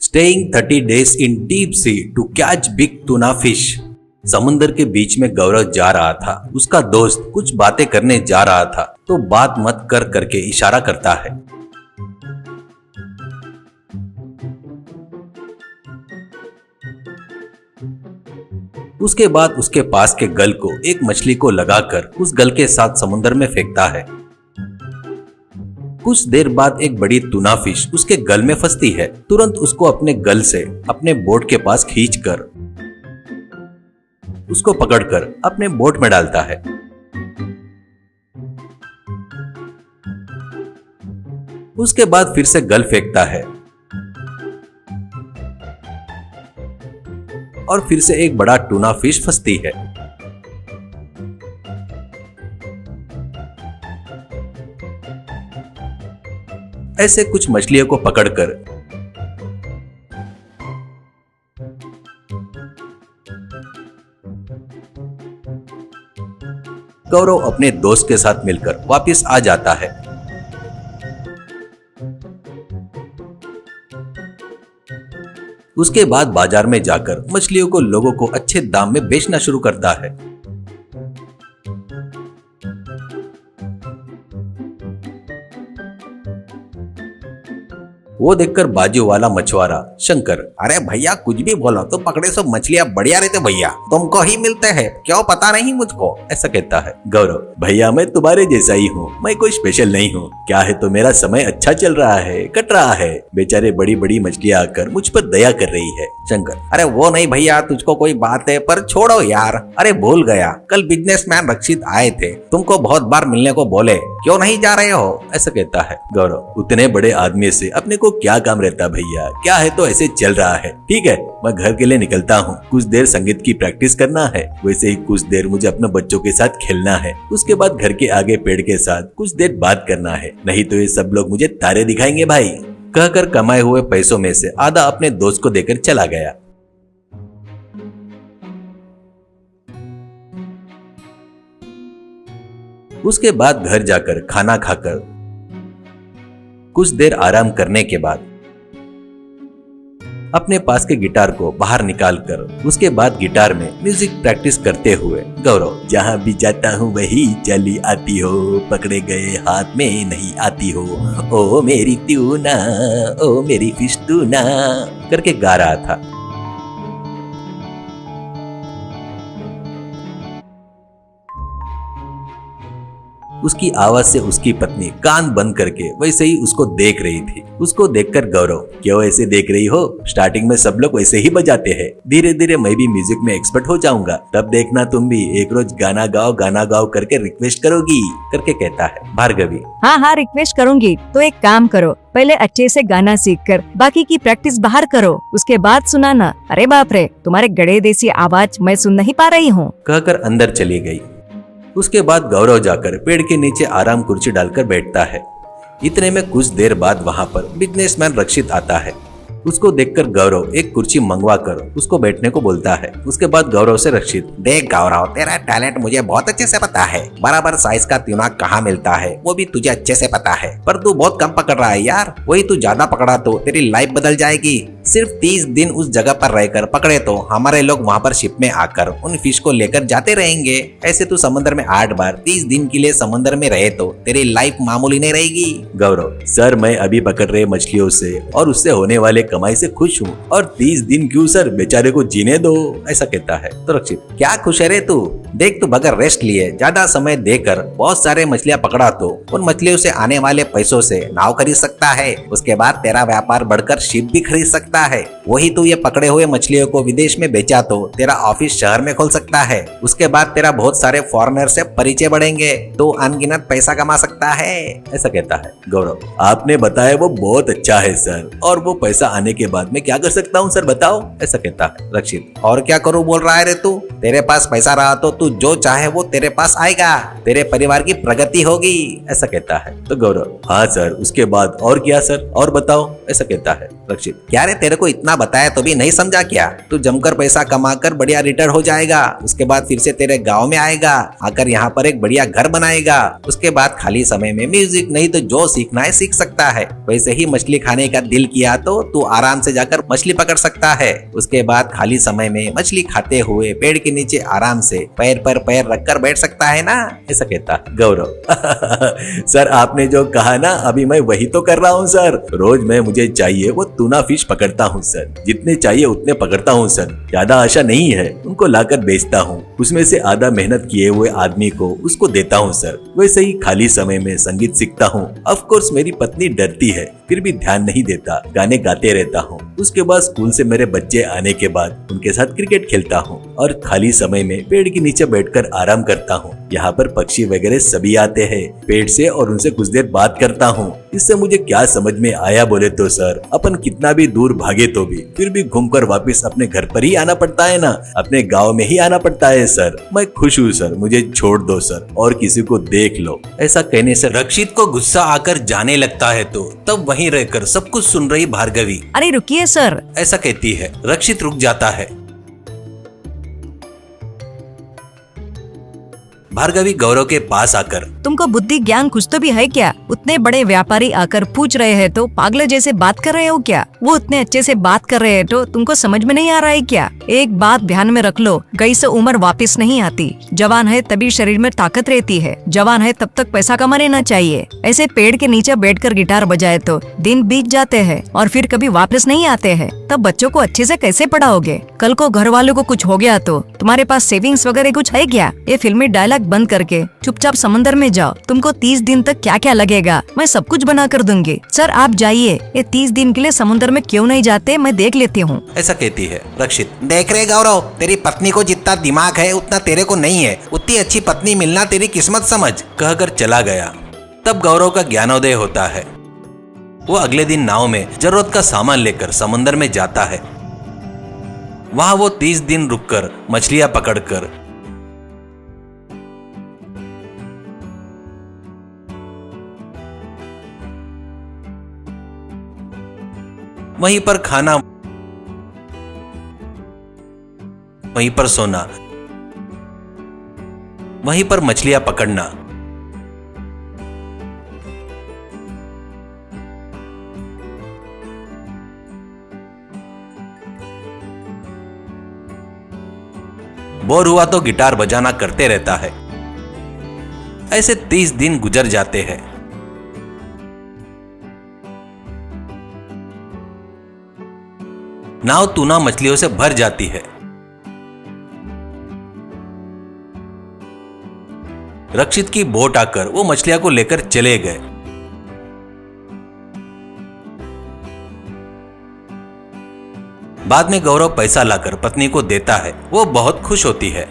Staying 30 days in deep sea to catch big tuna fish। समुद्र के बीच में गौरव जा रहा था। उसका दोस्त कुछ बातें करने जा रहा था तो बात मत कर करके इशारा करता है। उसके बाद उसके पास के गल को एक मछली को लगाकर उस गल के साथ समुद्र में फेंकता है। कुछ देर बाद एक बड़ी टूना फिश उसके गल में फंसती है। तुरंत उसको अपने गल से अपने बोट के पास खींचकर उसको पकड़कर अपने बोट में डालता है। उसके बाद फिर से गल फेंकता है और फिर से एक बड़ा टूना फिश फंसती है। ऐसे कुछ मछलियों को पकड़कर गौरव अपने दोस्त के साथ मिलकर वापस आ जाता है। उसके बाद बाजार में जाकर मछलियों को लोगों को अच्छे दाम में बेचना शुरू करता है। वो देखकर बाजू वाला मछुआरा शंकर, अरे भैया कुछ भी बोलो, तो पकड़े सब मछलियाँ बढ़िया रहते भैया, तुमको ही मिलते हैं, क्यों पता नहीं मुझको, ऐसा कहता है। गौरव, भैया मैं तुम्हारे जैसा ही हूँ, मैं कोई स्पेशल नहीं हूँ। क्या है तो मेरा समय अच्छा चल रहा है, कट रहा है। बेचारे बड़ी बड़ी मछलियाँ आकर मुझ पर दया कर रही है। शंकर, अरे वो नहीं भैया, तुझको कोई बात है, पर छोड़ो यार। अरे भूल गया, कल बिजनेसमैन रक्षित आए थे, तुमको बहुत बार मिलने को बोले, क्यों नहीं जा रहे हो, ऐसा कहता है। गौरव, उतने बड़े आदमी से अपने को क्या काम रहता भैया, क्या है तो ऐसे चल रहा है। ठीक है, मैं घर के लिए निकलता हूँ, कुछ देर संगीत की प्रैक्टिस करना है, वैसे ही कुछ देर मुझे अपने बच्चों के साथ खेलना है, उसके बाद घर के आगे पेड़ के साथ कुछ देर बात करना है, नहीं तो ये सब लोग मुझे तारे दिखाएंगे भाई। कहकर कमाए हुए पैसों में से आधा अपने दोस्त को देकर चला गया। उसके बाद घर जाकर खाना खाकर कुछ देर आराम करने के बाद अपने पास के गिटार को बाहर निकालकर उसके बाद गिटार में म्यूजिक प्रैक्टिस करते हुए गौरव, जहां भी जाता हूँ वही चली आती हो, पकड़े गए हाथ में नहीं आती हो, ओ मेरी ट्यूना, ओ मेरी फिश ट्यूना करके गा रहा था। उसकी आवाज से उसकी पत्नी कान बंद करके वैसे ही उसको देख रही थी। उसको देखकर गौरव, क्यों ऐसे देख रही हो, स्टार्टिंग में सब लोग वैसे ही बजाते हैं, धीरे धीरे मैं भी म्यूजिक में एक्सपर्ट हो जाऊंगा, तब देखना तुम भी एक रोज गाना गाओ करके रिक्वेस्ट करोगी करके कहता है। भार्गवी, हाँ रिक्वेस्ट करूंगी। तो एक काम करो, पहले अच्छे से गाना सीख कर बाकी की प्रैक्टिस बाहर करो, उसके बाद सुनाना। अरे बाप रे, तुम्हारे गड़े देसी आवाज मैं सुन नहीं पा रही हूँ, कहकर अंदर चली गई। उसके बाद गौरव जाकर पेड़ के नीचे आराम कुर्सी डालकर बैठता है। इतने में कुछ देर बाद वहां पर बिजनेसमैन रक्षित आता है। उसको देखकर गौरव एक कुर्सी मंगवा कर उसको बैठने को बोलता है। उसके बाद गौरव से रक्षित, देख गौरव, तेरा टैलेंट मुझे बहुत अच्छे से पता है, बराबर साइज का ट्यूना कहाँ मिलता है वो भी तुझे अच्छे से पता है, पर तू बहुत कम पकड़ रहा है यार, वही तू ज्यादा पकड़ा तो तेरी लाइफ बदल जाएगी। सिर्फ 30 दिन उस जगह पर रहकर पकड़े तो हमारे लोग वहाँ पर शिप में आकर उन फिश को लेकर जाते रहेंगे। ऐसे तू समुद्र में 8 बार 30 दिन के लिए समुद्र में रहे तो तेरी लाइफ मामूली नहीं रहेगी। गौरव, सर मैं अभी पकड़ रहे मछलियों से और उससे होने वाले कमाई से खुश हूँ, और 30 दिन क्यों सर, बेचारे को जीने दो, ऐसा कहता है। तो रक्षित, क्या खुश है रे तू, देख तू बगैर रेस्ट लिए ज्यादा समय देकर बहुत सारे मछलियाँ पकड़ा तो उन मछलियों से आने वाले पैसों से नाव खरीद सकता है, उसके बाद तेरा व्यापार बढ़कर शिप भी खरीद सकता है। वही तू ये पकड़े हुए मछलियों को विदेश में बेचा तो तेरा ऑफिस शहर में खोल सकता है, उसके बाद तेरा बहुत सारे फॉरेनर से परिचय बढ़ेंगे, तो अनगिनत पैसा कमा सकता है, ऐसा कहता है। गौरव, आपने बताया वो बहुत अच्छा है सर, और वो पैसा आने के बाद मैं क्या कर सकता हूँ सर बताओ, ऐसा कहता है। रक्षित, और क्या करूँ बोल रहा है रे तू, तेरे पास पैसा रहा तो तू जो चाहे वो तेरे पास आएगा, तेरे परिवार की प्रगति होगी, ऐसा कहता है। तो गौरव, हाँ सर, उसके बाद और क्या सर, और बताओ, ऐसा कहता है। रक्षित, क्या रे तेरे को इतना बताया तो भी नहीं समझा क्या? तू जमकर पैसा कमाकर बढ़िया रिटायर हो जाएगा, उसके बाद फिर से तेरे गांव में आएगा, आकर यहाँ पर एक बढ़िया घर बनाएगा, उसके बाद खाली समय में म्यूजिक नहीं तो जो सीखना है सीख सकता है। वैसे ही मछली खाने का दिल किया तो तू आराम से जाकर मछली पकड़ सकता है। उसके बाद खाली समय में मछली खाते हुए पेड़ के नीचे आराम से पैर पर पैर रखकर बैठ सकता है ना, ऐसा कहता गौरव। सर आपने जो कहा ना अभी मैं वही तो कर रहा हूँ सर। रोज मैं मुझे चाहिए वो टूना फिश पकड़ता हूँ सर, जितने चाहिए उतने पकड़ता हूँ सर, ज्यादा आशा नहीं है, उनको लाकर बेचता हूँ, उसमें से आधा मेहनत किए हुए आदमी को उसको देता हूँ सर। वैसे ही खाली समय में संगीत सीखता हूँ। ऑफ कोर्स मेरी पत्नी डरती है फिर भी ध्यान नहीं देता, गाने गाते रहता हूँ। उसके बाद स्कूल से मेरे बच्चे आने के बाद उनके साथ क्रिकेट खेलता हूँ और खाली समय में पेड़ के नीचे बैठकर आराम करता हूँ। यहाँ पर पक्षी वगैरह सभी आते हैं पेड़ से और उनसे कुछ देर बात करता हूँ। इससे मुझे क्या समझ में आया बोले तो सर, अपन कितना भी दूर भागे तो भी फिर भी घूमकर वापस अपने घर पर ही आना पड़ता है ना, अपने गाँव में ही आना पड़ता है सर। मैं खुश हूँ सर, मुझे छोड़ दो सर और किसी को देख लो। ऐसा कहने से रक्षित को गुस्सा आकर जाने लगता है तो तब वहीं रहकर सब कुछ सुन रही भार्गवी अरे रुकिए सर, ऐसा कहती है। रक्षित रुक जाता है। भार्गवी गौरव के पास आकर तुमको बुद्धि ज्ञान कुछ तो भी है क्या? उतने बड़े व्यापारी आकर पूछ रहे हैं तो पागल जैसे बात कर रहे हो क्या? वो उतने अच्छे से बात कर रहे हैं तो तुमको समझ में नहीं आ रहा है क्या? एक बात ध्यान में रख लो, गई से उम्र वापस नहीं आती। जवान है तभी शरीर में ताकत रहती है, जवान है तब तक पैसा कमा लेना चाहिए। ऐसे पेड़ के नीचे बैठकर गिटार बजाए तो दिन बीत जाते हैं और फिर कभी वापस नहीं आते हैं। तब बच्चों को अच्छे से कैसे पढ़ाओगे? कल को घर वालों को कुछ हो गया तो तुम्हारे पास सेविंग्स वगैरह कुछ है क्या? ये फिल्मी डायलॉग बंद करके चुपचाप समंदर में जाओ। तुमको 30 दिन तक क्या क्या लगेगा मैं सब कुछ बना कर दूंगी। सर आप जाइए, ये 30 दिन के लिए समुद्र में क्यों नहीं जाते, मैं देख लेती हूँ। ऐसा कहती है। रक्षित देख रहे गौरव, तेरी पत्नी को जितना दिमाग है उतना तेरे को नहीं है। उतनी अच्छी पत्नी मिलना तेरी किस्मत समझ, कहकर चला गया। तब गौरव का ज्ञानोदय होता है। वो अगले दिन नाव में जरूरत का सामान लेकर समुद्र में जाता है। वहां वो 30 दिन रुककर मछलियां पकड़कर वहीं पर खाना, वहीं पर सोना, वहीं पर मछलियां पकड़ना। बोर हुआ तो गिटार बजाना करते रहता है। ऐसे 30 दिन गुजर जाते हैं। नाव टूना मछलियों से भर जाती है। रक्षित की बोट आकर वो मछलियां को लेकर चले गए। बाद में गौरव पैसा लाकर पत्नी को देता है। वो बहुत खुश होती है।